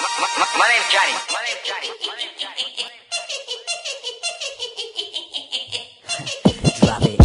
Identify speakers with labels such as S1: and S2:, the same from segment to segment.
S1: My name's Johnny. My name's Johnny.
S2: Drop it.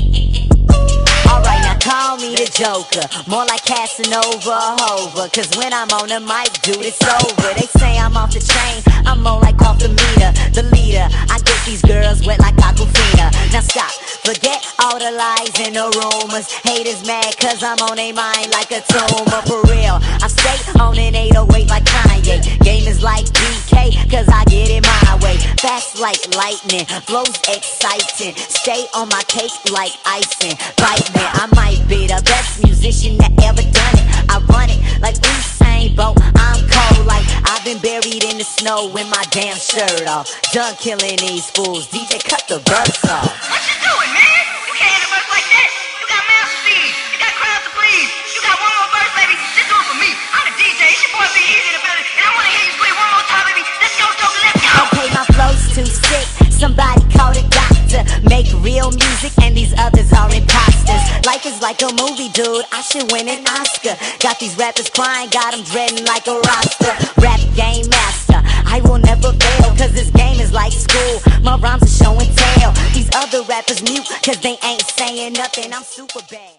S2: Yeah. Alright, now call me the Joker. More like Casanova Hova. Cause when I'm on the mic, dude, it's over. They say I'm off the train, I'm more like off the meter. The leader, I get these girls wet like Aquafina. Now stop, forget all the lies and the rumors. Haters mad cause I'm on their mind like a tumor. For real, I stay on an 808 like Kanye. Game is like BK cause I get it my way. Fast like lightning, flows exciting. Stay on my cake like icing. Bite me, I might be the best musician that ever done it. I run it like Usain Bolt. I'm cold like I've been buried in the snow with my damn shirt off. Done killing these fools. DJ, cut the verse off.
S3: What you doing, man? You can't end a verse like that. You got mouth to feed. You got crowds to please. You got one more verse, baby. Just do it for me. I'm the DJ. It's your boy, Be Easy the better. And I want to hear you play one more time, baby. Let's go, Joker. Let's go.
S2: Okay, my flow's too sick. Somebody call a doctor. Make real music and these others are imposters. Life is like a movie, dude. I should win an Oscar. Got these rappers crying, got them dreading like a roster. Rap game master, I will never fail. Cause this game is like school. My rhymes are show and tell. These other rappers mute cause they ain't saying nothing. I'm super bad.